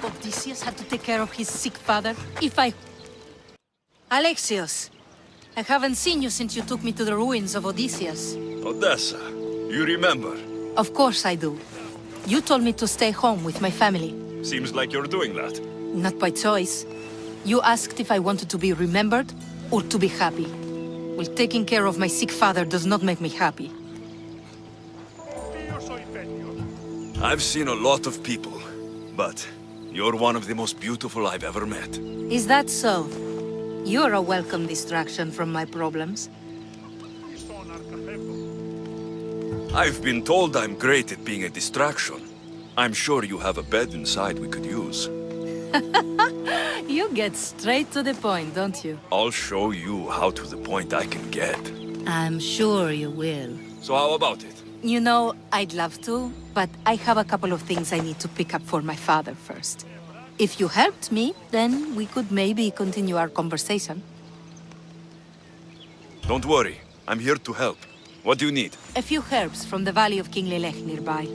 Odysseus had to take care of his sick father. Alexios, I haven't seen you since you took me to the ruins of Odysseus. Odessa, you remember? Of course I do. You told me to stay home with my family. Seems like you're doing that. Not by choice. You asked if I wanted to be remembered or to be happy. Well, taking care of my sick father does not make me happy. I've seen a lot of people, but you're one of the most beautiful I've ever met. Is that so? You're a welcome distraction from my problems. I've been told I'm great at being a distraction. I'm sure you have a bed inside we could use. You get straight to the point, don't you? I'll show you how to the point I can get. I'm sure you will. So how about it? You know, I'd love to, but I have a couple of things I need to pick up for my father first. If you helped me, then we could maybe continue our conversation. Don't worry, I'm here to help. What do you need? A few herbs from the Valley of King Lelech nearby.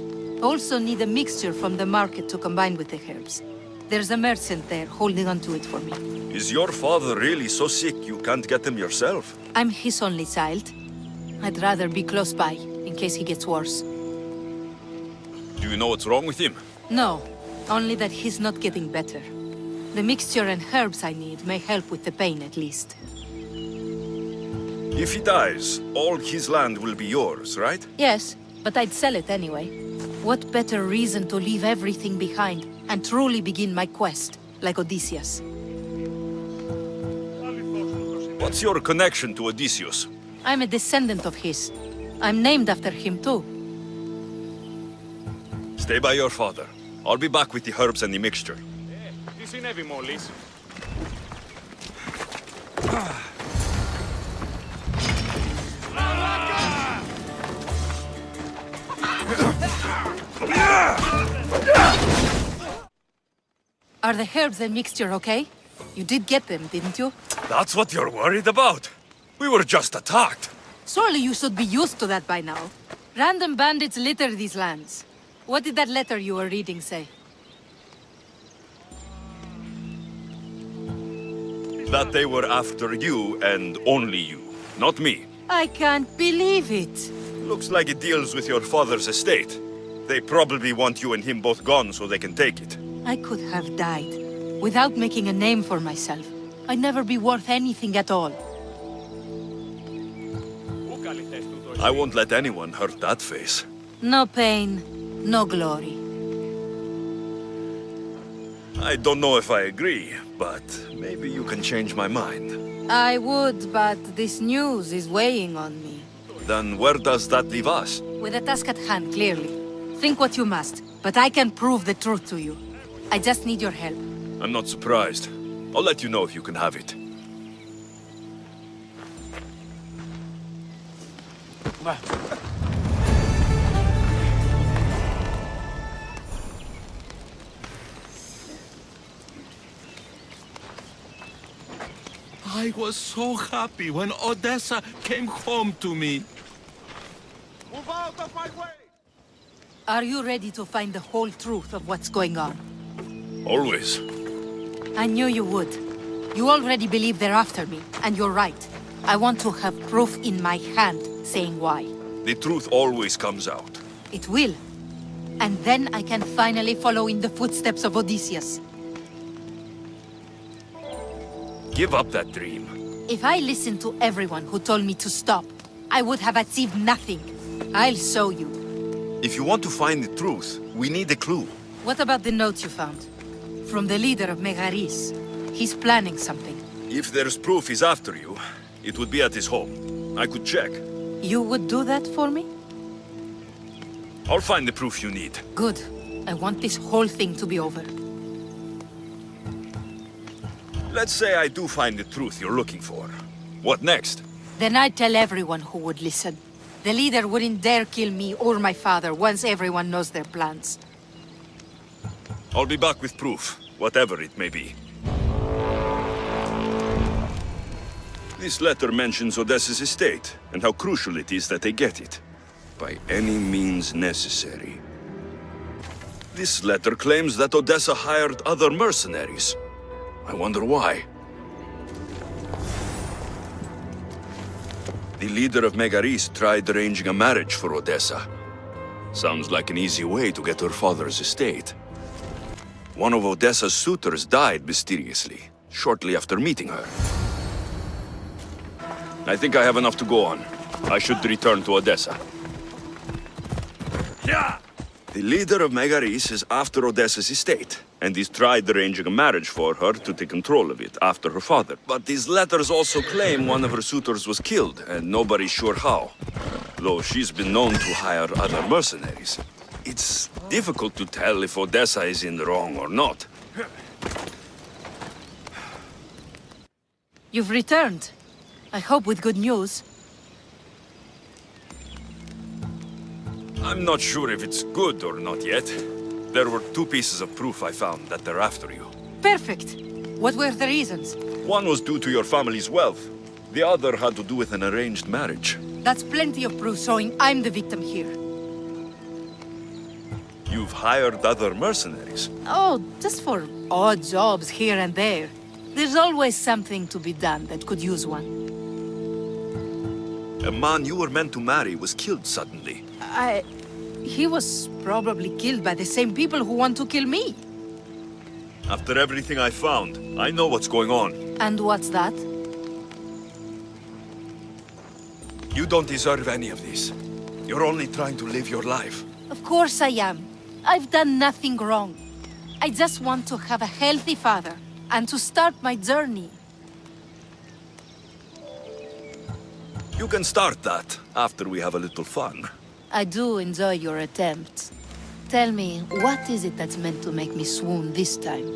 Also need a mixture from the market to combine with the herbs. There's a merchant there holding on to it for me. Is your father really so sick you can't get him yourself? I'm his only child. I'd rather be close by, in case he gets worse. Do you know what's wrong with him? No, only that he's not getting better. The mixture and herbs I need may help with the pain at least. If he dies, all his land will be yours, right? Yes, but I'd sell it anyway. What better reason to leave everything behind and truly begin my quest, like Odysseus? What's your connection to Odysseus? I'm a descendant of his. I'm named after him too. Stay by your father. I'll be back with the herbs and the mixture. Τι συνέβη μόλις? Are the herbs and mixture okay? You did get them, didn't you? That's what you're worried about? We were just attacked. Surely you should be used to that by now. Random bandits litter these lands. What did that letter you were reading say? That they were after you and only you, not me. I can't believe it. Looks like it deals with your father's estate. They probably want you and him both gone so they can take it. I could have died without making a name for myself. I'd never be worth anything at all. I won't let anyone hurt that face. No pain, no glory. I don't know if I agree, but maybe you can change my mind. I would, but this news is weighing on me. Then where does that leave us? With a task at hand, clearly. Think what you must, but I can prove the truth to you. I just need your help. I'm not surprised. I'll let you know if you can have it. I was so happy when Odessa came home to me. Move out of my way! Are you ready to find the whole truth of what's going on? Always. I knew you would. You already believe they're after me, and you're right. I want to have proof in my hand saying why. The truth always comes out. It will. And then I can finally follow in the footsteps of Odysseus. Give up that dream. If I listened to everyone who told me to stop, I would have achieved nothing. I'll show you. If you want to find the truth, we need a clue. What about the note you found? From the leader of Megaris. He's planning something. If there's proof he's after you, it would be at his home. I could check. You would do that for me? I'll find the proof you need. Good. I want this whole thing to be over. Let's say I do find the truth you're looking for. What next? Then I'd tell everyone who would listen. The leader wouldn't dare kill me or my father once everyone knows their plans. I'll be back with proof, whatever it may be. This letter mentions Odessa's estate, and how crucial it is that they get it. By any means necessary. This letter claims that Odessa hired other mercenaries. I wonder why. The leader of Megaris tried arranging a marriage for Odessa. Sounds like an easy way to get her father's estate. One of Odessa's suitors died mysteriously, shortly after meeting her. I think I have enough to go on. I should return to Odessa. Yeah! The leader of Megaris is after Odessa's estate, and he's tried arranging a marriage for her to take control of it after her father. But these letters also claim one of her suitors was killed, and nobody's sure how. Though she's been known to hire other mercenaries. It's difficult to tell if Odessa is in the wrong or not. You've returned. I hope with good news. I'm not sure if it's good or not yet. There were 2 pieces of proof I found that they're after you. Perfect. What were the reasons? One was due to your family's wealth. The other had to do with an arranged marriage. That's plenty of proof showing I'm the victim here. You've hired other mercenaries. Oh, just for odd jobs here and there. There's always something to be done that could use one. A man you were meant to marry was killed suddenly. He was probably killed by the same people who want to kill me. After everything I found, I know what's going on. And what's that? You don't deserve any of this. You're only trying to live your life. Of course I am. I've done nothing wrong. I just want to have a healthy father and to start my journey. You can start that after we have a little fun. I do enjoy your attempts. Tell me, what is it that's meant to make me swoon this time?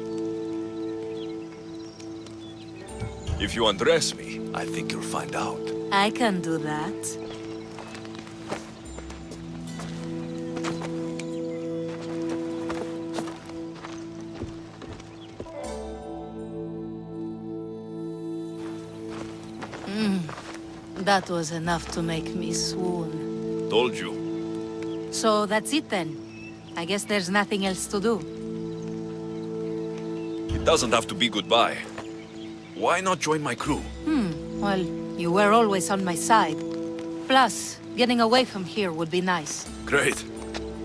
If you undress me, I think you'll find out. I can do that. That was enough to make me swoon. Told you. So that's it then. I guess there's nothing else to do. It doesn't have to be goodbye. Why not join my crew? Well, you were always on my side. Plus, getting away from here would be nice. Great.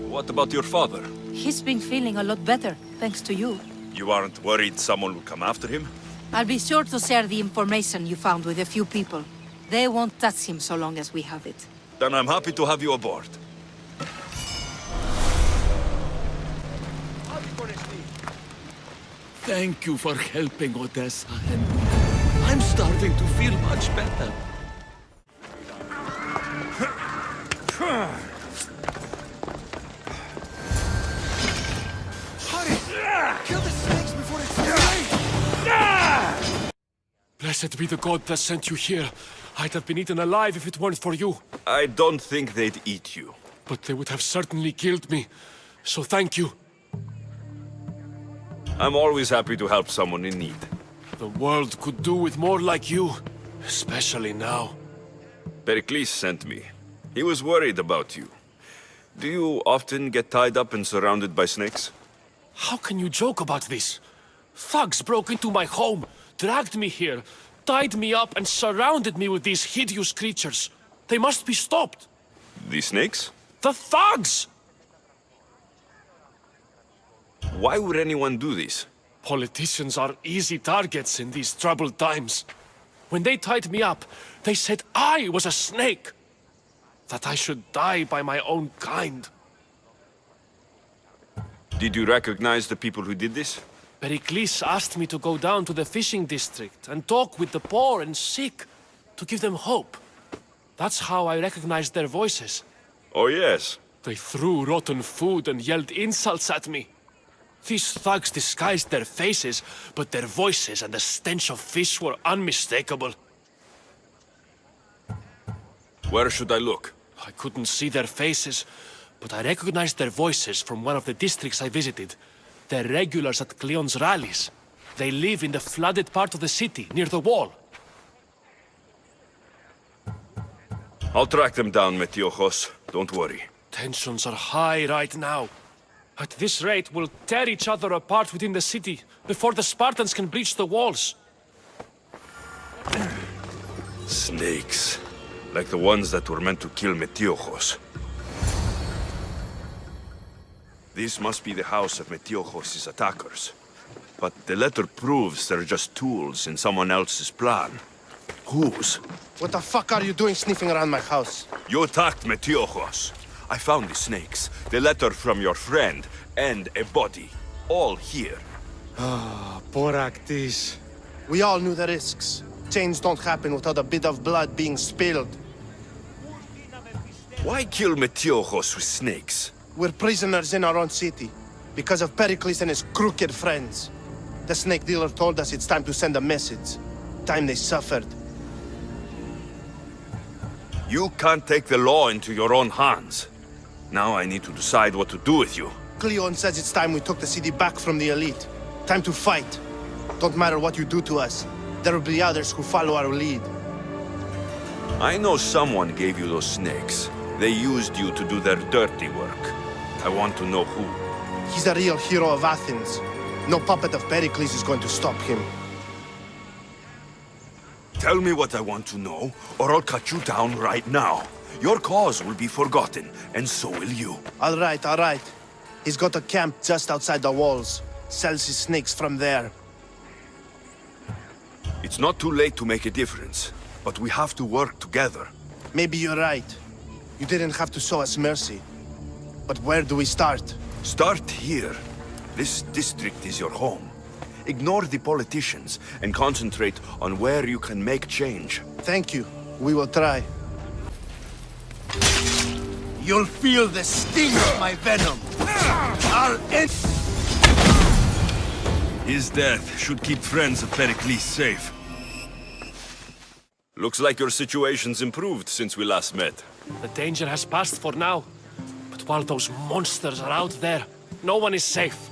What about your father? He's been feeling a lot better, thanks to you. You aren't worried someone will come after him? I'll be sure to share the information you found with a few people. They won't touch him so long as we have it. Then I'm happy to have you aboard. Thank you for helping Odessa, and I'm starting to feel much better. Hurry! Kill the snakes before it's too late! Blessed be the god that sent you here. I'd have been eaten alive if it weren't for you. I don't think they'd eat you. But they would have certainly killed me. So thank you. I'm always happy to help someone in need. The world could do with more like you. Especially now. Pericles sent me. He was worried about you. Do you often get tied up and surrounded by snakes? How can you joke about this? Thugs broke into my home, dragged me here, tied me up and surrounded me with these hideous creatures. They must be stopped. The snakes? The thugs! Why would anyone do this? Politicians are easy targets in these troubled times. When they tied me up, they said I was a snake. That I should die by my own kind. Did you recognize the people who did this? Pericles asked me to go down to the fishing district and talk with the poor and sick, to give them hope. That's how I recognized their voices. Oh, yes. They threw rotten food and yelled insults at me. These thugs disguised their faces, but their voices and the stench of fish were unmistakable. Where should I look? I couldn't see their faces, but I recognized their voices from one of the districts I visited. They're regulars at Cleon's rallies. They live in the flooded part of the city, near the wall. I'll track them down, Metiojos. Don't worry. Tensions are high right now. At this rate, we'll tear each other apart within the city before the Spartans can breach the walls. Snakes. Like the ones that were meant to kill Metiochos. This must be the house of Metiochos' attackers. But the letter proves they're just tools in someone else's plan. Whose? What the fuck are you doing sniffing around my house? You attacked Metiochos. I found the snakes, the letter from your friend, and a body. All here. Poraktis. We all knew the risks. Change don't happen without a bit of blood being spilled. Why kill Metiochos with snakes? We're prisoners in our own city, because of Pericles and his crooked friends. The snake dealer told us it's time to send a message. Time they suffered. You can't take the law into your own hands. Now I need to decide what to do with you. Cleon says it's time we took the city back from the elite. Time to fight. Don't matter what you do to us. There will be others who follow our lead. I know someone gave you those snakes. They used you to do their dirty work. I want to know who. He's a real hero of Athens. No puppet of Pericles is going to stop him. Tell me what I want to know, or I'll cut you down right now. Your cause will be forgotten, and so will you. All right. He's got a camp just outside the walls. Sells his snakes from there. It's not too late to make a difference, but we have to work together. Maybe you're right. You didn't have to show us mercy. But where do we start? Start here. This district is your home. Ignore the politicians and concentrate on where you can make change. Thank you. We will try. You'll feel the sting of my venom. I'll end. His death should keep friends of Pericles safe. Looks like your situation's improved since we last met. The danger has passed for now. But while those monsters are out there, no one is safe.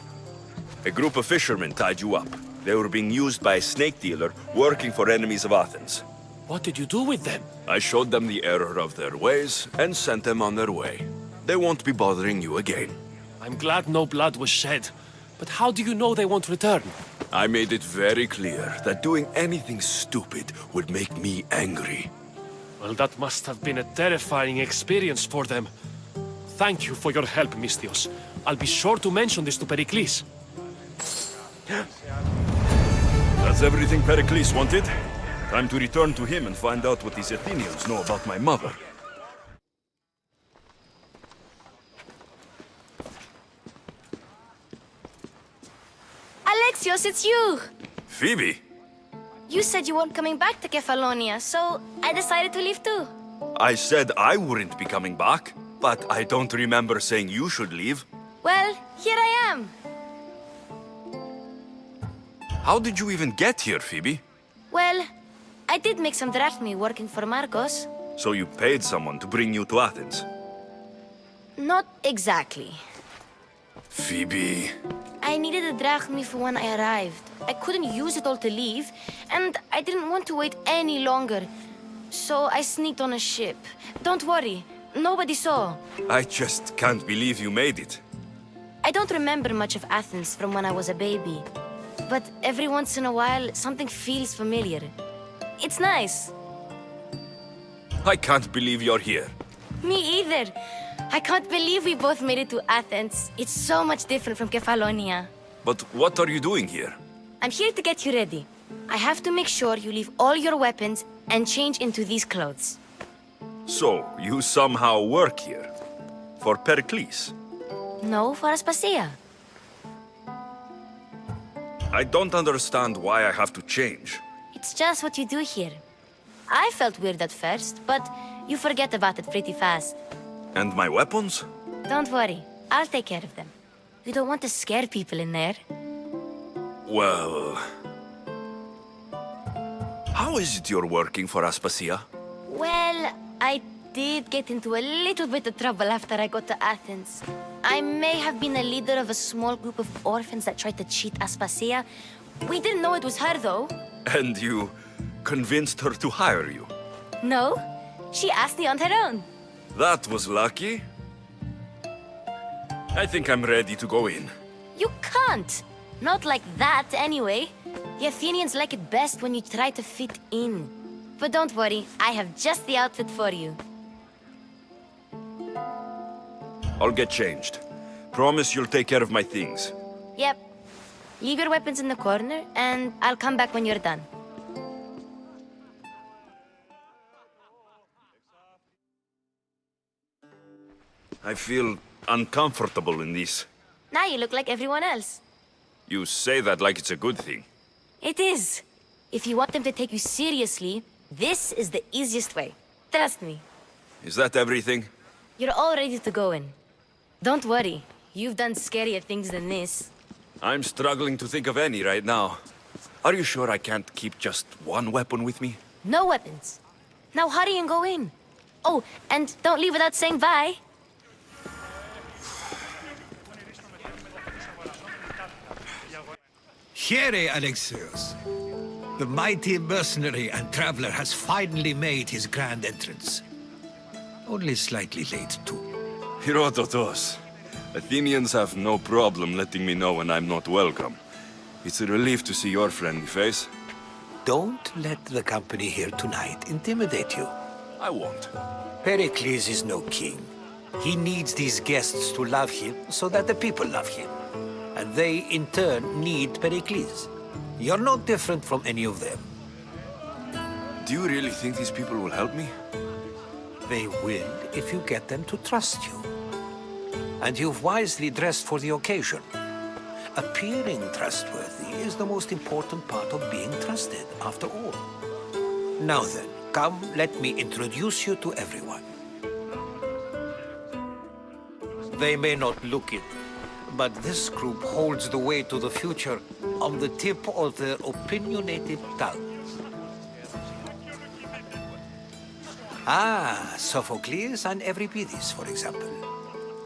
A group of fishermen tied you up. They were being used by a snake dealer working for enemies of Athens. What did you do with them? I showed them the error of their ways and sent them on their way. They won't be bothering you again. I'm glad no blood was shed. But how do you know they won't return? I made it very clear that doing anything stupid would make me angry. Well, that must have been a terrifying experience for them. Thank you for your help, Mystios. I'll be sure to mention this to Pericles. That's everything Pericles wanted. Time to return to him and find out what these Athenians know about my mother. Alexios, it's you! Phoebe! You said you weren't coming back to Kefalonia, so I decided to leave too. I said I wouldn't be coming back, but I don't remember saying you should leave. Well, here I am. How did you even get here, Phoebe? Well, I did make some drachmi working for Marcos. So you paid someone to bring you to Athens? Not exactly. Phoebe... I needed a drachmi for when I arrived. I couldn't use it all to leave, and I didn't want to wait any longer. So I sneaked on a ship. Don't worry, nobody saw. I just can't believe you made it. I don't remember much of Athens from when I was a baby. But every once in a while, something feels familiar. It's nice. I can't believe you're here. Me either. I can't believe we both made it to Athens. It's so much different from Kefalonia. But what are you doing here? I'm here to get you ready. I have to make sure you leave all your weapons and change into these clothes. So, you somehow work here? For Pericles? No, for Aspasia. I don't understand why I have to change. It's just what you do here. I felt weird at first, but you forget about it pretty fast. And my weapons? Don't worry, I'll take care of them. You don't want to scare people in there. Well... How is it you're working for Aspasia? Well, I did get into a little bit of trouble after I got to Athens. I may have been a leader of a small group of orphans that tried to cheat Aspasia. We didn't know it was her, though. And you convinced her to hire you? No, she asked me on her own. That was lucky. I think I'm ready to go in. You can't! Not like that, anyway. The Athenians like it best when you try to fit in. But don't worry, I have just the outfit for you. I'll get changed. Promise you'll take care of my things. Yep. Leave your weapons in the corner, and I'll come back when you're done. I feel uncomfortable in this. Now you look like everyone else. You say that like it's a good thing. It is. If you want them to take you seriously, this is the easiest way. Trust me. Is that everything? You're all ready to go in. Don't worry. You've done scarier things than this. I'm struggling to think of any right now. Are you sure I can't keep just one weapon with me? No weapons. Now hurry and go in. Oh, and don't leave without saying bye. Here, Alexios. The mighty mercenary and traveler has finally made his grand entrance. Only slightly late, too. Herodotos. Athenians have no problem letting me know when I'm not welcome. It's a relief to see your friendly face. Don't let the company here tonight intimidate you. I won't. Pericles is no king. He needs these guests to love him so that the people love him. And they, in turn, need Pericles. You're no different from any of them. Do you really think these people will help me? They will if you get them to trust you. And you've wisely dressed for the occasion. Appearing trustworthy is the most important part of being trusted, after all. Now then, come, let me introduce you to everyone. They may not look it, but this group holds the way to the future on the tip of their opinionated tongues. Ah, Sophocles and Euripides, for example.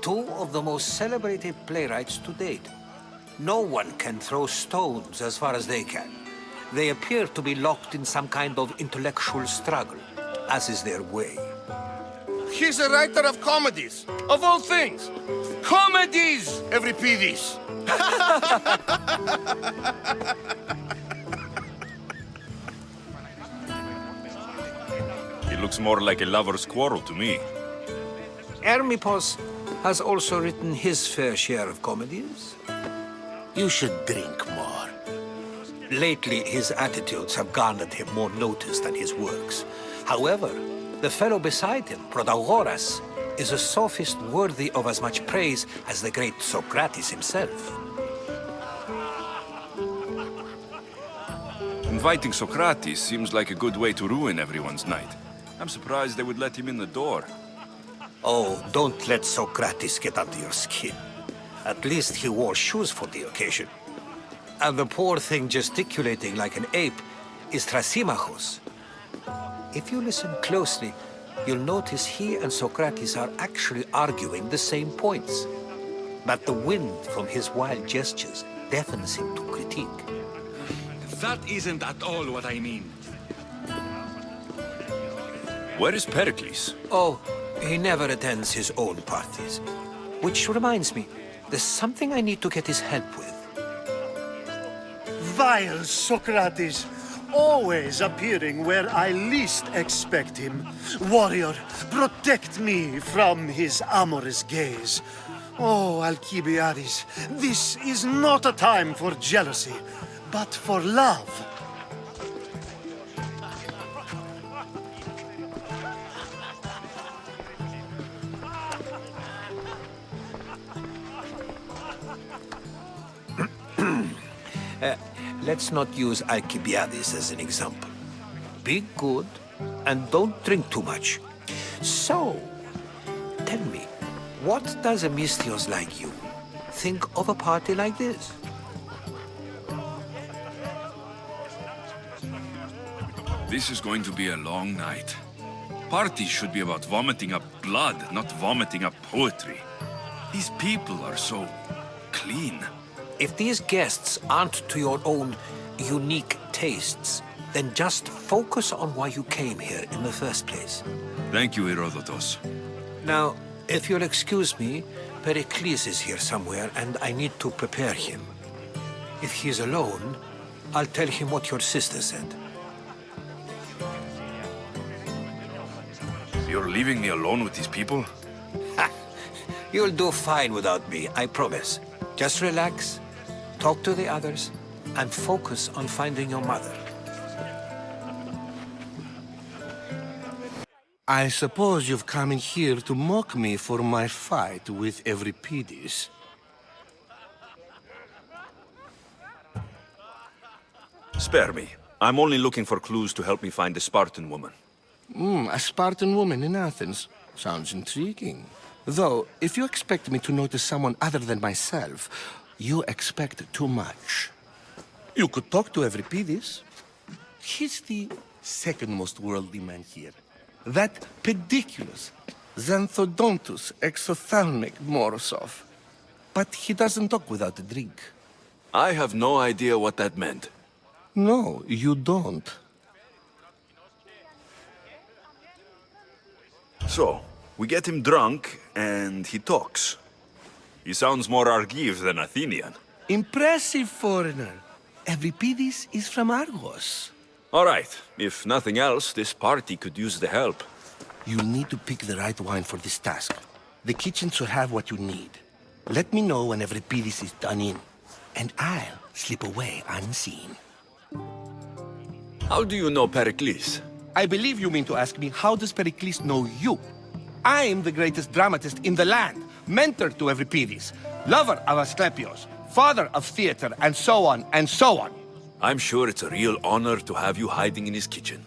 Two of the most celebrated playwrights to date. No one can throw stones as far as they can. They appear to be locked in some kind of intellectual struggle, as is their way. He's a writer of comedies, of all things. Comedies, Euripides. It looks more like a lover's quarrel to me. Hermippos has also written his fair share of comedies. You should drink more. Lately, his attitudes have garnered him more notice than his works. However, the fellow beside him, Protagoras, is a sophist worthy of as much praise as the great Socrates himself. Inviting Socrates seems like a good way to ruin everyone's night. I'm surprised they would let him in the door. Oh, don't let Socrates get under your skin. At least he wore shoes for the occasion. And the poor thing gesticulating like an ape is Thrasymachos. If you listen closely, you'll notice he and Socrates are actually arguing the same points. But the wind from his wild gestures deafens him to critique. That isn't at all what I mean. Where is Pericles? Oh, he never attends his own parties. Which reminds me, there's something I need to get his help with. Vile Socrates, always appearing where I least expect him. Warrior, protect me from his amorous gaze. Oh, Alcibiades, this is not a time for jealousy, but for love. Let's not use Alcibiades as an example. Be good and don't drink too much. So, tell me, what does a Misthios like you think of a party like this? This is going to be a long night. Parties should be about vomiting up blood, not vomiting up poetry. These people are so clean. If these guests aren't to your own unique tastes, then just focus on why you came here in the first place. Thank you, Herodotos. Now, if you'll excuse me, Pericles is here somewhere, and I need to prepare him. If he is alone, I'll tell him what your sister said. You're leaving me alone with these people? Ha! You'll do fine without me, I promise. Just relax, talk to the others, and focus on finding your mother. I suppose you've come in here to mock me for my fight with Euripides. Spare me. I'm only looking for clues to help me find a Spartan woman. A Spartan woman in Athens. Sounds intriguing. Though, if you expect me to notice someone other than myself, you expect too much. You could talk to Euripides. He's the second most worldly man here. That pediculous, xanthodontus exophthalmic Morosov. But he doesn't talk without a drink. I have no idea what that meant. No, you don't. So, we get him drunk, and he talks. He sounds more Argive than Athenian. Impressive, foreigner. Euripides is from Argos. All right, if nothing else, this party could use the help. You need to pick the right wine for this task. The kitchen should have what you need. Let me know when Euripides is done in, and I'll slip away unseen. How do you know Pericles? I believe you mean to ask me, how does Pericles know you? I am the greatest dramatist in the land, mentor to Euripides, lover of Asclepios, father of theater, and so on, and so on. I'm sure it's a real honor to have you hiding in his kitchen.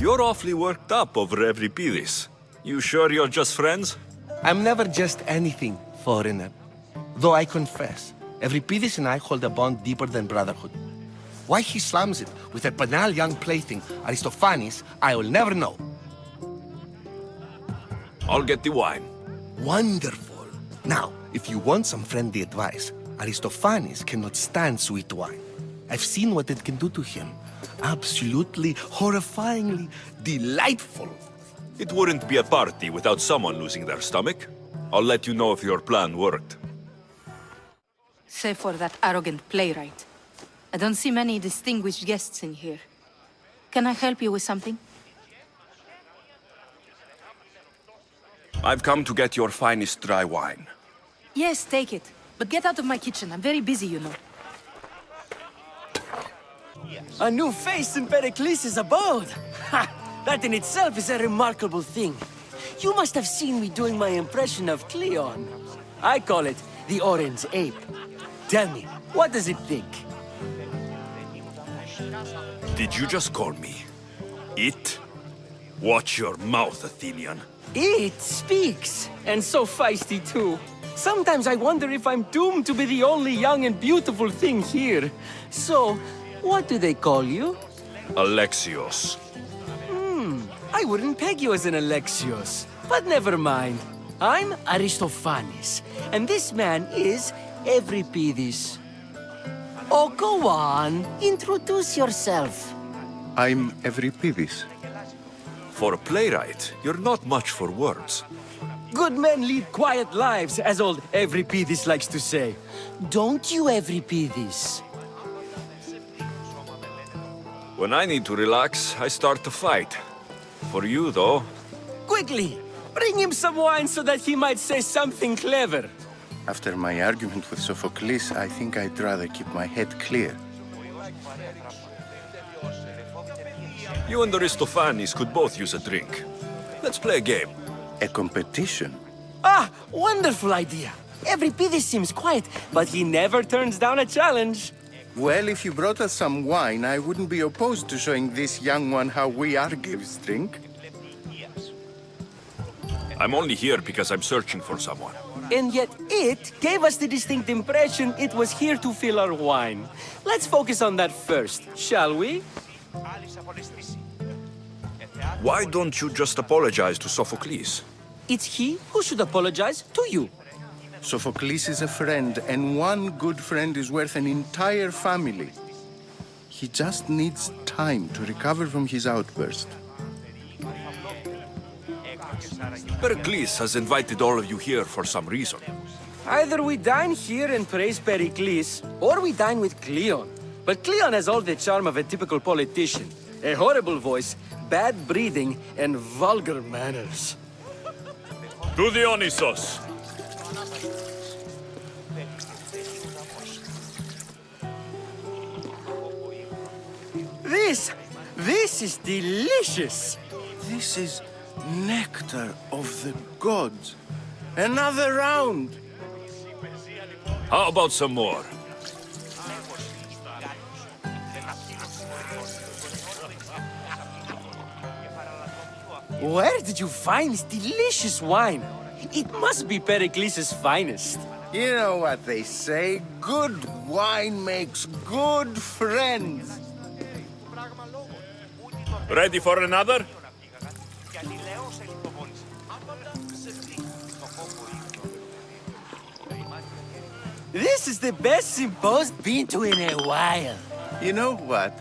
You're awfully worked up over Euripides. You sure you're just friends? I'm never just anything, foreigner. Though I confess, Euripides and I hold a bond deeper than brotherhood. Why he slams it with a banal young plaything, Aristophanes, I will never know. I'll get the wine. Wonderful. Now, if you want some friendly advice, Aristophanes cannot stand sweet wine. I've seen what it can do to him. Absolutely, horrifyingly delightful. It wouldn't be a party without someone losing their stomach. I'll let you know if your plan worked. Save for that arrogant playwright. I don't see many distinguished guests in here. Can I help you with something? I've come to get your finest dry wine. Yes, take it. But get out of my kitchen. I'm very busy, you know. A new face in Pericles' abode! Ha! That in itself is a remarkable thing. You must have seen me doing my impression of Cleon. I call it the Orange Ape. Tell me, what does it think? Did you just call me it? Watch your mouth, Athenian. It speaks, and so feisty too. Sometimes I wonder if I'm doomed to be the only young and beautiful thing here. So, what do they call you? Alexios. I wouldn't peg you as an Alexios, but never mind. I'm Aristophanes, and this man is Euripides. Oh, go on. Introduce yourself. I'm Euripides. For a playwright, you're not much for words. Good men lead quiet lives, as old Euripides likes to say. Don't you, Euripides? When I need to relax, I start to fight. For you, though... Quickly! Bring him some wine so that he might say something clever. After my argument with Sophocles, I think I'd rather keep my head clear. You and Aristophanes could both use a drink. Let's play a game. A competition? Ah, wonderful idea. Euripides seems quiet, but he never turns down a challenge. Well, if you brought us some wine, I wouldn't be opposed to showing this young one how we Argives drink. I'm only here because I'm searching for someone. And yet it gave us the distinct impression it was here to fill our wine. Let's focus on that first, shall we? Why don't you just apologize to Sophocles? It's he who should apologize to you. Sophocles is a friend, and one good friend is worth an entire family. He just needs time to recover from his outburst. Pericles has invited all of you here for some reason. Either we dine here and praise Pericles, or we dine with Cleon. But Cleon has all the charm of a typical politician. A horrible voice, bad breeding, and vulgar manners. To Dionysos! This is delicious! This is nectar of the gods. Another round. How about some more? Where did you find this delicious wine? It must be Pericles' finest. You know what they say, good wine makes good friends. Ready for another? This is the best symposium been to in a while. You know what?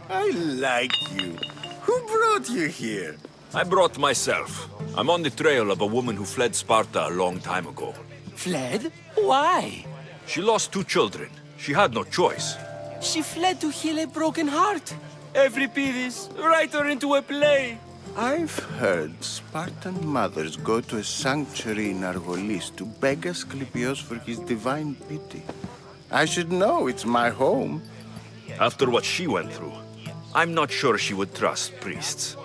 I like you. Who brought you here? I brought myself. I'm on the trail of a woman who fled Sparta a long time ago. Fled? Why? She lost 2 children. She had no choice. She fled to heal a broken heart. Euripides, write her into a play. I've heard Spartan mothers go to a sanctuary in Argolis to beg Asclepios for his divine pity. I should know, it's my home. After what she went through, I'm not sure she would trust priests.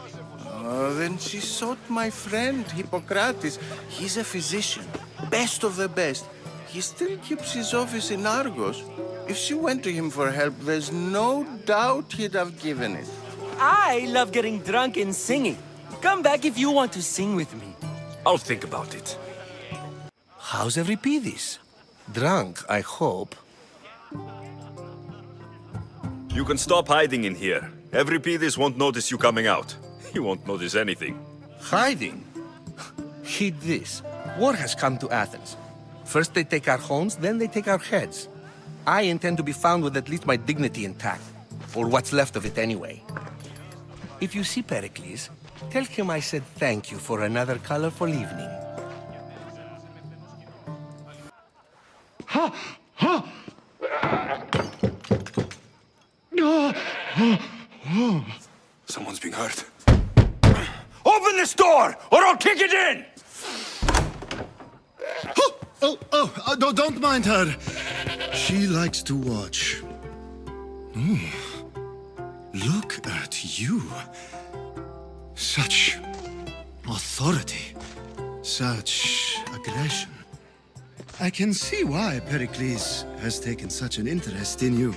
Oh, then she sought my friend, Hippocrates. He's a physician, best of the best. He still keeps his office in Argos. If she went to him for help, there's no doubt he'd have given it. I love getting drunk and singing. Come back if you want to sing with me. I'll think about it. How's Euripides? Drunk, I hope. You can stop hiding in here. Euripides won't notice you coming out. He won't notice anything. Hiding? Heed this. War has come to Athens. First they take our homes, then they take our heads. I intend to be found with at least my dignity intact. Or what's left of it anyway. If you see Pericles, tell him I said thank you for another colorful evening. Someone's being hurt. Open this door, or I'll kick it in! Don't mind her. She likes to watch. Look at you. Such authority. Such aggression. I can see why Pericles has taken such an interest in you.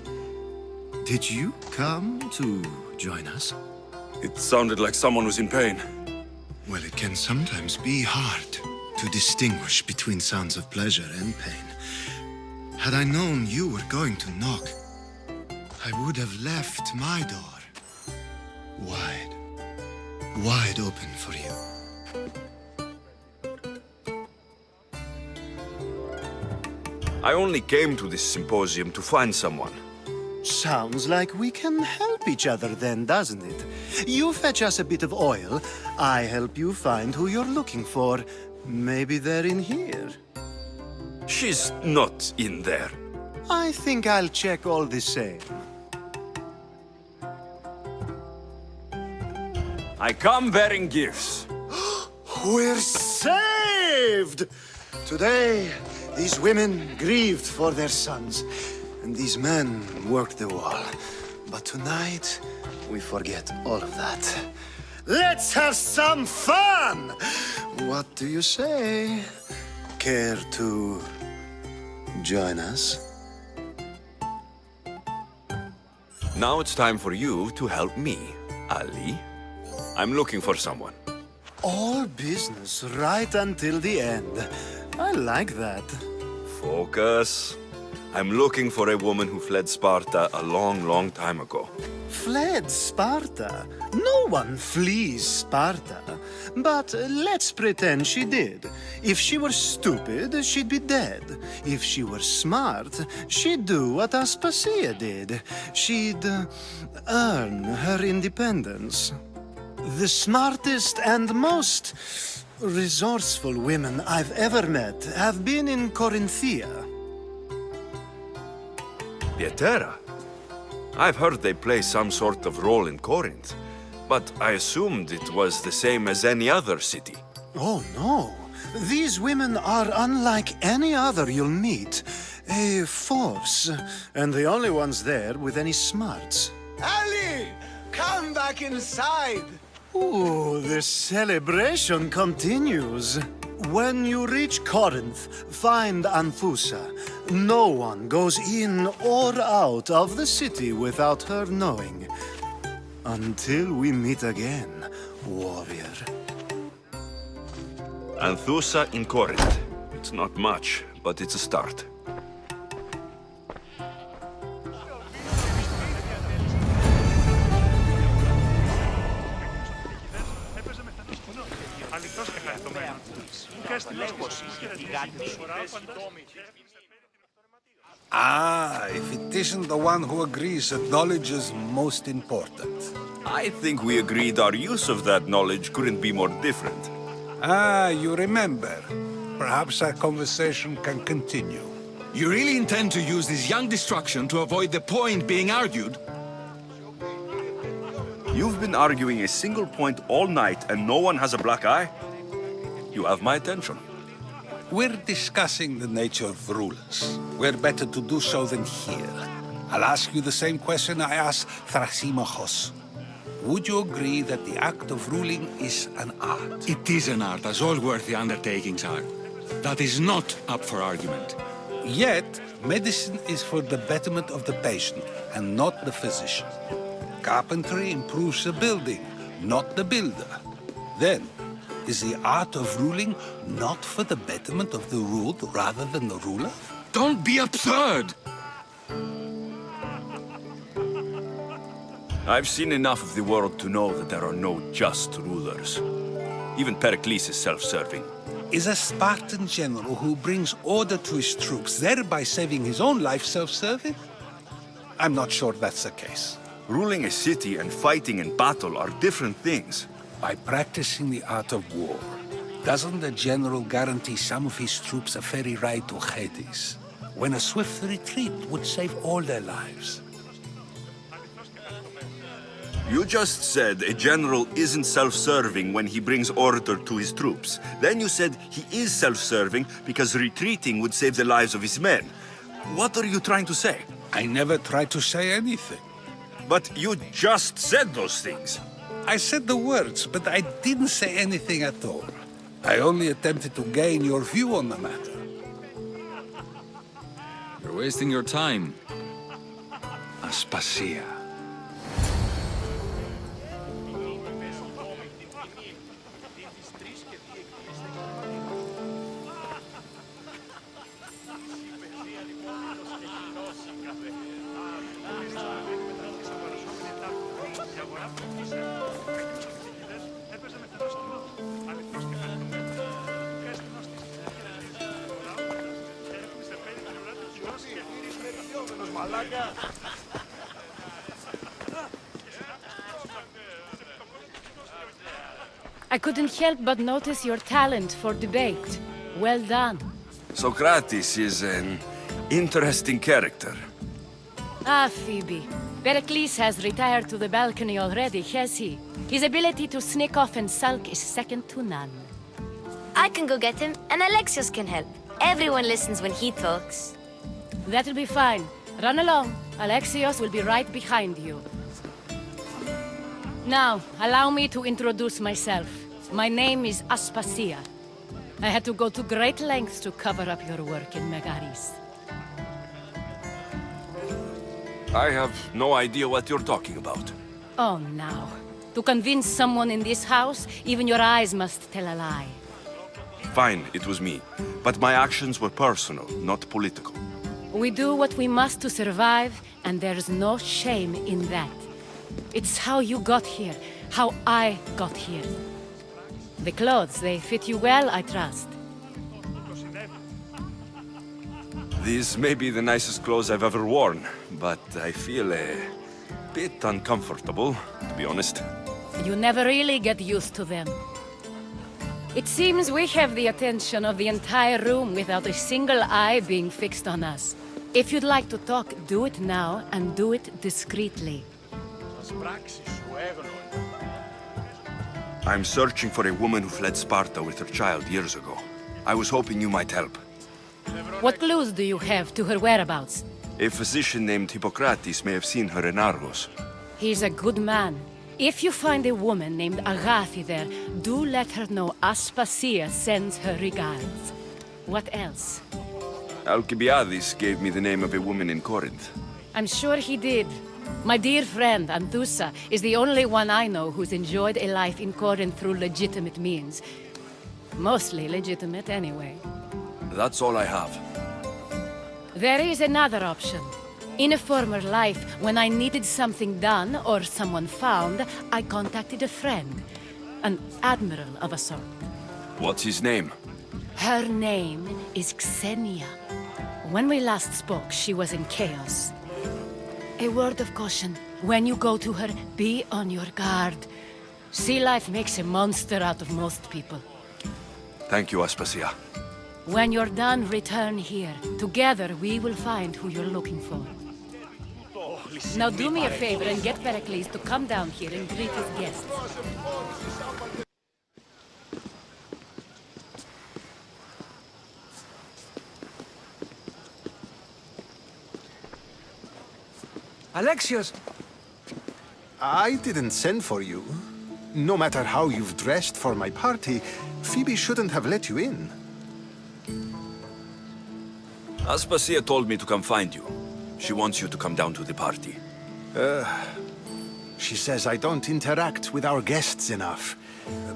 Did you come to join us? It sounded like someone was in pain. Well, it can sometimes be hard to distinguish between sounds of pleasure and pain. Had I known you were going to knock, I would have left my door wide open for you. I only came to this symposium to find someone. Sounds like we can help each other then, doesn't it? You fetch us a bit of oil, I help you find who you're looking for. Maybe they're in here. She's not in there. I think I'll check all the same. I come bearing gifts. We're saved! Today, these women grieved for their sons, and these men worked the wall. But tonight, we forget all of that. Let's have some fun! What do you say? Care to join us? Now it's time for you to help me, Ali. I'm looking for someone. All business right until the end. I like that. Focus. I'm looking for a woman who fled Sparta a long, long time ago. Fled Sparta? No one flees Sparta. But let's pretend she did. If she were stupid, she'd be dead. If she were smart, she'd do what Aspasia did. She'd earn her independence. The smartest and most resourceful women I've ever met have been in Corinthia. Pietera? I've heard they play some sort of role in Corinth, but I assumed it was the same as any other city. Oh, no. These women are unlike any other you'll meet. A force, and the only ones there with any smarts. Ali! Come back inside! Ooh, the celebration continues. When you reach Corinth, find Anfusa. No one goes in or out of the city without her knowing. Until we meet again, warrior. Anthusa in Corinth. It's not much, but it's a start. Ah, if it isn't the one who agrees that knowledge is most important. I think we agreed our use of that knowledge couldn't be more different. Ah, you remember. Perhaps our conversation can continue. You really intend to use this young destruction to avoid the point being argued? You've been arguing a single point all night and no one has a black eye? You have my attention. We're discussing the nature of rulers. Where better to do so than here? I'll ask you the same question I asked Thrasymachos. Would you agree that the act of ruling is an art? It is an art, as all worthy undertakings are. That is not up for argument. Yet, medicine is for the betterment of the patient and not the physician. Carpentry improves the building, not the builder. Then, is the art of ruling not for the betterment of the ruled rather than the ruler? Don't be absurd! I've seen enough of the world to know that there are no just rulers. Even Pericles is self-serving. Is a Spartan general who brings order to his troops, thereby saving his own life, self-serving? I'm not sure that's the case. Ruling a city and fighting in battle are different things. By practicing the art of war, doesn't the general guarantee some of his troops a ferry ride to Hades, when a swift retreat would save all their lives? You just said a general isn't self-serving when he brings order to his troops. Then you said he is self-serving because retreating would save the lives of his men. What are you trying to say? I never tried to say anything. But you just said those things. I said the words, but I didn't say anything at all. I only attempted to gain your view on the matter. You're wasting your time. Aspasia. I couldn't help but notice your talent for debate. Well done. Socrates is an interesting character. Ah, Phoebe. Pericles has retired to the balcony already, has he? His ability to sneak off and sulk is second to none. I can go get him, and Alexios can help. Everyone listens when he talks. That'll be fine. Run along. Alexios will be right behind you. Now, allow me to introduce myself. My name is Aspasia. I had to go to great lengths to cover up your work in Megaris. I have no idea what you're talking about. Oh, now. To convince someone in this house, even your eyes must tell a lie. Fine, it was me. But my actions were personal, not political. We do what we must to survive, and there's no shame in that. It's how you got here, how I got here. The clothes, they fit you well, I trust. These may be the nicest clothes I've ever worn, but I feel a bit uncomfortable, to be honest. You never really get used to them. It seems we have the attention of the entire room without a single eye being fixed on us. If you'd like to talk, do it now, and do it discreetly. I'm searching for a woman who fled Sparta with her child years ago. I was hoping you might help. What clues do you have to her whereabouts? A physician named Hippocrates may have seen her in Argos. He's a good man. If you find a woman named Agathi there, do let her know Aspasia sends her regards. What else? Alcibiades gave me the name of a woman in Corinth. I'm sure he did. My dear friend, Anthusa, is the only one I know who's enjoyed a life in Corinth through legitimate means. Mostly legitimate, anyway. That's all I have. There is another option. In a former life, when I needed something done or someone found, I contacted a friend. An admiral of a sort. What's his name? Her name is Xenia. When we last spoke, she was in chaos. A word of caution. When you go to her, be on your guard. Sea life makes a monster out of most people. Thank you, Aspasia. When you're done, return here. Together, we will find who you're looking for. Now do me a favor and get Pericles to come down here and greet his guests. Alexios! I didn't send for you. No matter how you've dressed for my party, Phoebe shouldn't have let you in. Aspasia told me to come find you. She wants you to come down to the party. She says I don't interact with our guests enough.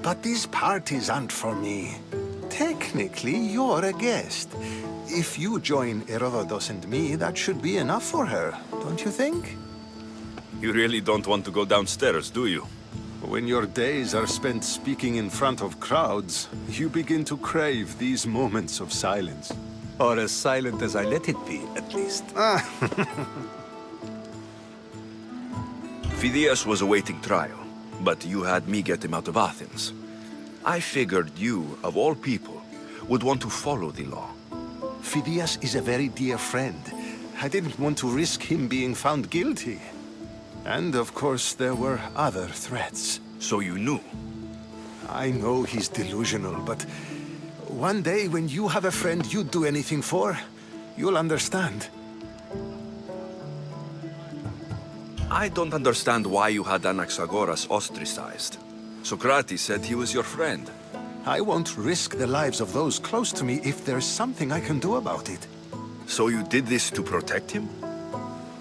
But these parties aren't for me. Technically, you're a guest. If you join Herodotus and me, that should be enough for her, don't you think? You really don't want to go downstairs, do you? When your days are spent speaking in front of crowds, you begin to crave these moments of silence. Or as silent as I let it be, at least. Phidias was awaiting trial, but you had me get him out of Athens. I figured you, of all people, would want to follow the law. Phidias is a very dear friend. I didn't want to risk him being found guilty. And of course, there were other threats. So you knew? I know he's delusional, but one day when you have a friend you'd do anything for, you'll understand. I don't understand why you had Anaxagoras ostracized. Socrates said he was your friend. I won't risk the lives of those close to me if there's something I can do about it. So you did this to protect him?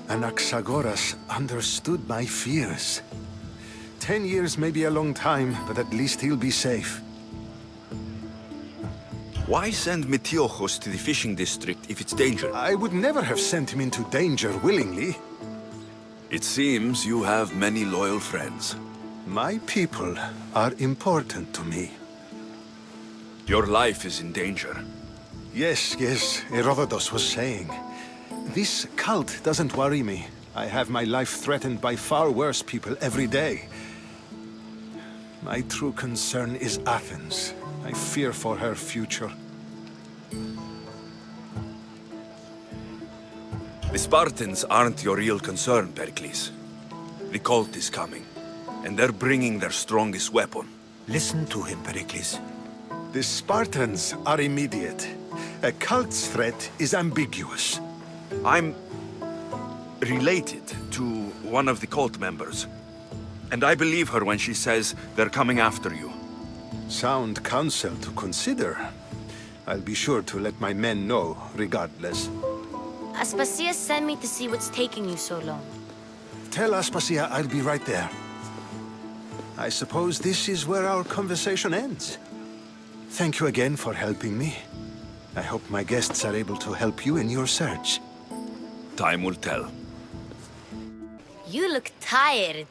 Anaxagoras understood my fears. 10 years may be a long time, but at least he'll be safe. Why send Metiochos to the fishing district if it's dangerous? I would never have sent him into danger willingly. It seems you have many loyal friends. My people are important to me. Your life is in danger. Yes, Herodotus was saying. This cult doesn't worry me. I have my life threatened by far worse people every day. My true concern is Athens. I fear for her future. The Spartans aren't your real concern, Pericles. The cult is coming, and they're bringing their strongest weapon. Listen to him, Pericles. The Spartans are immediate. A cult's threat is ambiguous. I'm related to one of the cult members, and I believe her when she says they're coming after you. Sound counsel to consider. I'll be sure to let my men know, regardless. Aspasia sent me to see what's taking you so long. Tell Aspasia I'll be right there. I suppose this is where our conversation ends. Thank you again for helping me. I hope my guests are able to help you in your search. Time will tell. You look tired.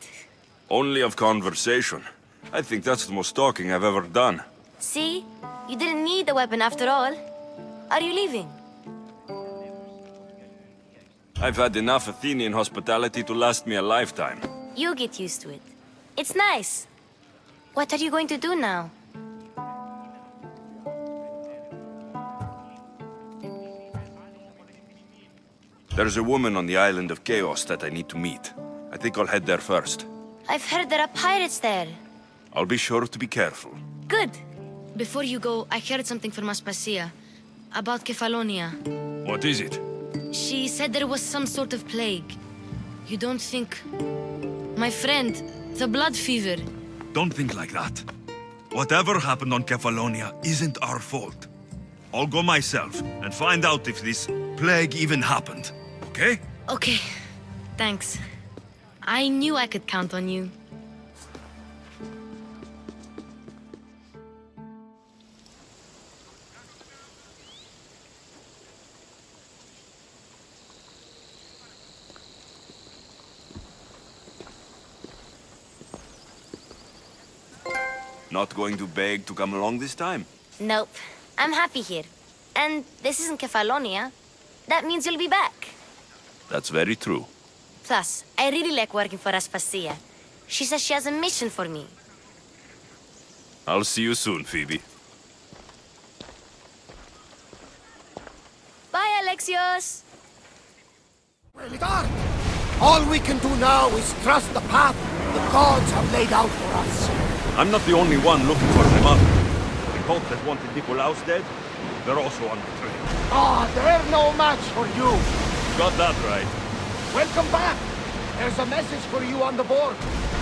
Only of conversation. I think that's the most talking I've ever done. See? You didn't need the weapon after all. Are you leaving? I've had enough Athenian hospitality to last me a lifetime. You get used to it. It's nice. What are you going to do now? There's a woman on the island of Chaos that I need to meet. I think I'll head there first. I've heard there are pirates there. I'll be sure to be careful. Good. Before you go, I heard something from Aspasia. About Kefalonia. What is it? She said there was some sort of plague. You don't think... My friend, the blood fever. Don't think like that. Whatever happened on Kefalonia isn't our fault. I'll go myself and find out if this plague even happened. Okay? Okay. Thanks. I knew I could count on you. Not going to beg to come along this time? Nope. I'm happy here. And this isn't Kefalonia. That means you'll be back. That's very true. Plus, I really like working for Aspasia. She says she has a mission for me. I'll see you soon, Phoebe. Bye, Alexios! All we can do now is trust the path the gods have laid out for us. I'm not the only one looking for my mother. The cult that wanted Nicolaus dead, they're also on the train. They're no match for you. Got that right. Welcome back. There's a message for you on the board.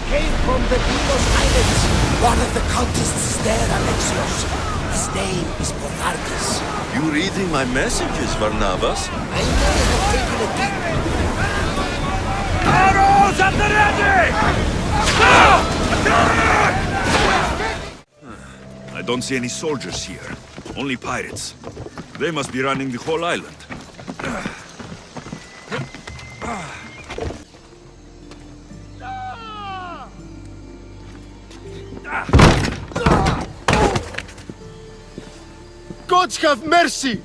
Came from the Delos Islands. One of the cultists is there, Alexios. His name is Bothardus. You reading my messages, Barnabas? I may have taken a deep... Arrows at the ready! I don't see any soldiers here. Only pirates. They must be running the whole island. Gods have mercy!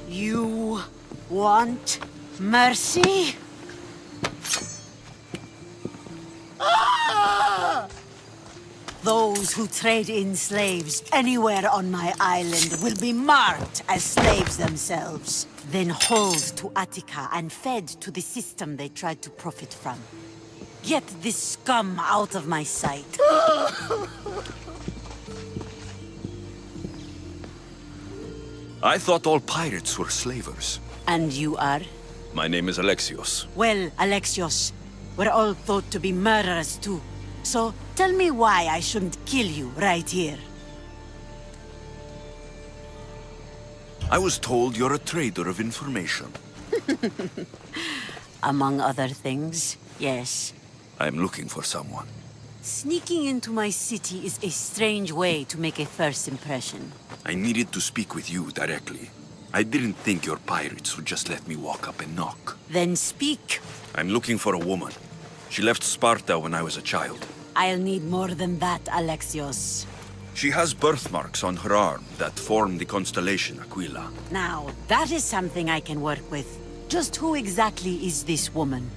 You want mercy? Those who trade in slaves anywhere on my island will be marked as slaves themselves, then hauled to Attica and fed to the system they tried to profit from. Get this scum out of my sight. I thought all pirates were slavers. And you are? My name is Alexios. Well, Alexios, we're all thought to be murderers too. So, tell me why I shouldn't kill you right here. I was told you're a trader of information. Among other things, yes. I'm looking for someone. Sneaking into my city is a strange way to make a first impression. I needed to speak with you directly. I didn't think your pirates would just let me walk up and knock. Then speak. I'm looking for a woman. She left Sparta when I was a child. I'll need more than that, Alexios. She has birthmarks on her arm that form the constellation Aquila. Now, that is something I can work with. Just who exactly is this woman?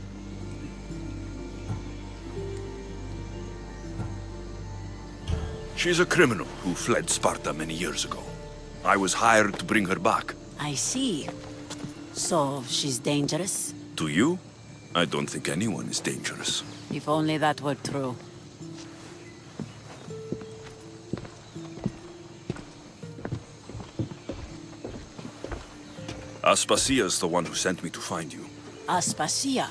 She's a criminal who fled Sparta many years ago. I was hired to bring her back. I see. So, she's dangerous? To you? I don't think anyone is dangerous. If only that were true. Aspasia's the one who sent me to find you. Aspasia?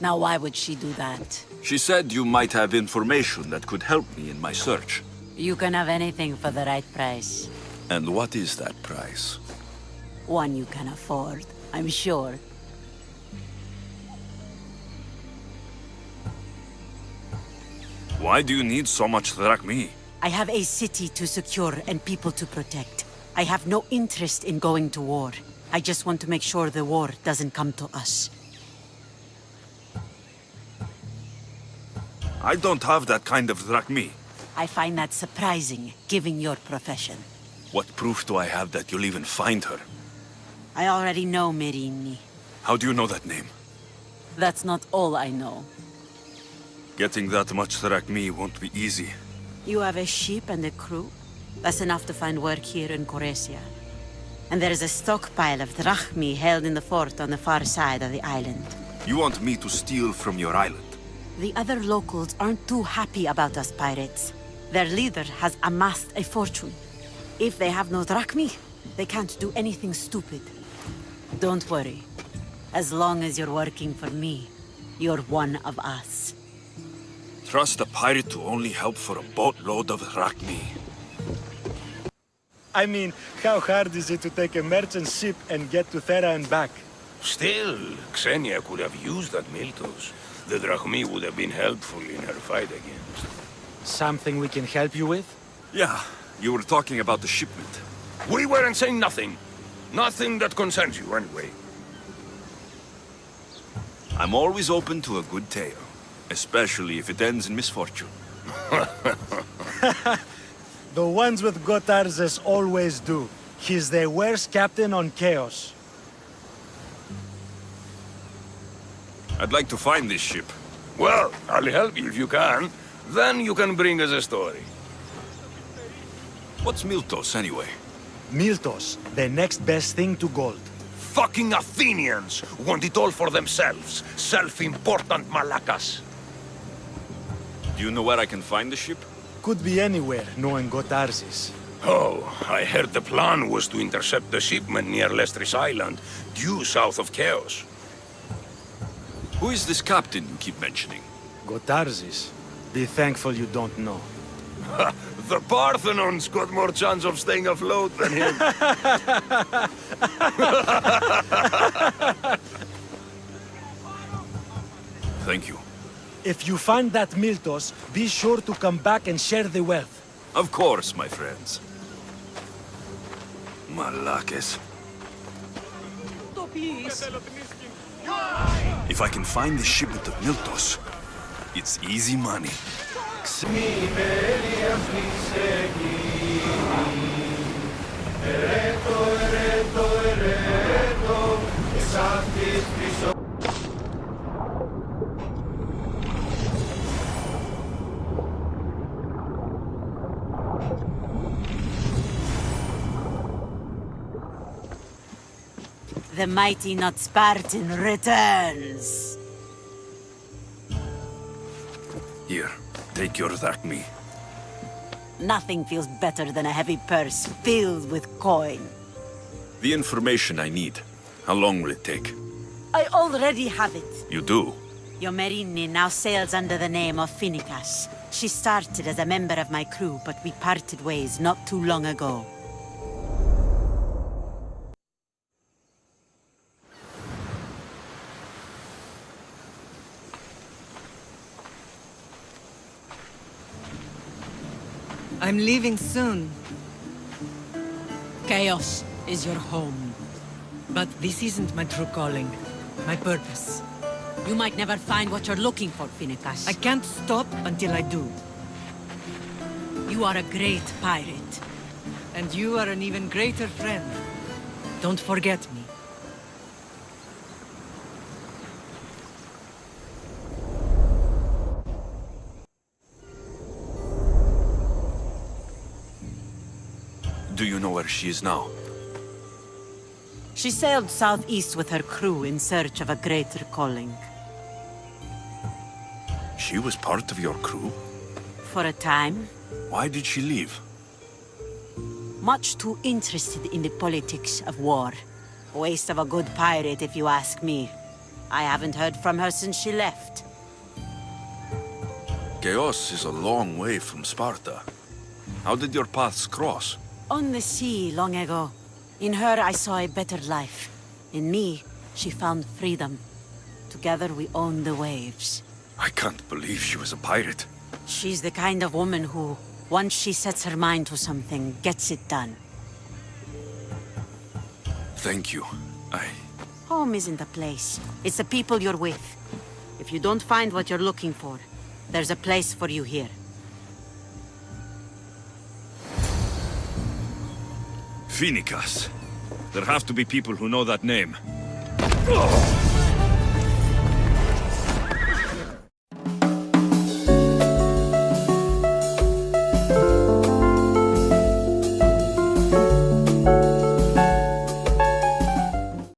Now why would she do that? She said you might have information that could help me in my search. You can have anything for the right price. And what is that price? One you can afford, I'm sure. Why do you need so much drachmi? I have a city to secure and people to protect. I have no interest in going to war. I just want to make sure the war doesn't come to us. I don't have that kind of drachmi. I find that surprising, given your profession. What proof do I have that you'll even find her? I already know Merini. How do you know that name? That's not all I know. Getting that much drachmi won't be easy. You have a ship and a crew? That's enough to find work here in Coresia. And there is a stockpile of drachmi held in the fort on the far side of the island. You want me to steal from your island? The other locals aren't too happy about us pirates. Their leader has amassed a fortune. If they have no drachmi, they can't do anything stupid. Don't worry. As long as you're working for me, you're one of us. Trust a pirate to only help for a boatload of drachmi. I mean, how hard is it to take a merchant ship and get to Thera and back? Still, Xenia could have used that Miltos. The drachmi would have been helpful in her fight against. Something we can help you with? Yeah, you were talking about the shipment. We weren't saying nothing. Nothing that concerns you, anyway. I'm always open to a good tale, especially if it ends in misfortune. The ones with Gotarzes always do. He's the worst captain on Chaos. I'd like to find this ship. Well, I'll help you if you can. Then you can bring us a story. What's Miltos, anyway? Miltos, the next best thing to gold. Fucking Athenians want it all for themselves. Self-important malacas. Do you know where I can find the ship? Could be anywhere, knowing Gotarzes. Oh, I heard the plan was to intercept the shipment near Lestris Island, due south of Chaos. Who is this captain you keep mentioning? Gotarzes. Be thankful you don't know. The Parthenon's got more chance of staying afloat than him. Thank you. If you find that Miltos, be sure to come back and share the wealth. Of course, my friends. Malakes. Please. If I can find the shipment of Miltos, it's easy money. The mighty not Spartan returns. Here, take your drachmi. Nothing feels better than a heavy purse filled with coin. The information I need. How long will it take? I already have it. You do? Yomerini now sails under the name of Finicas. She started as a member of my crew, but we parted ways not too long ago. I'm leaving soon. Chaos is your home. But this isn't my true calling, my purpose. You might never find what you're looking for, Finicas. I can't stop until I do. You are a great pirate. And you are an even greater friend. Don't forget me. Do you know where she is now? She sailed southeast with her crew in search of a greater calling. She was part of your crew? For a time. Why did she leave? Much too interested in the politics of war. Waste of a good pirate, if you ask me. I haven't heard from her since she left. Chaos is a long way from Sparta. How did your paths cross? On the sea, long ago. In her, I saw a better life. In me, she found freedom. Together, we owned the waves. I can't believe she was a pirate. She's the kind of woman who, once she sets her mind to something, gets it done. Thank you. Home isn't a place. It's the people you're with. If you don't find what you're looking for, there's a place for you here. Finicas. There have to be people who know that name.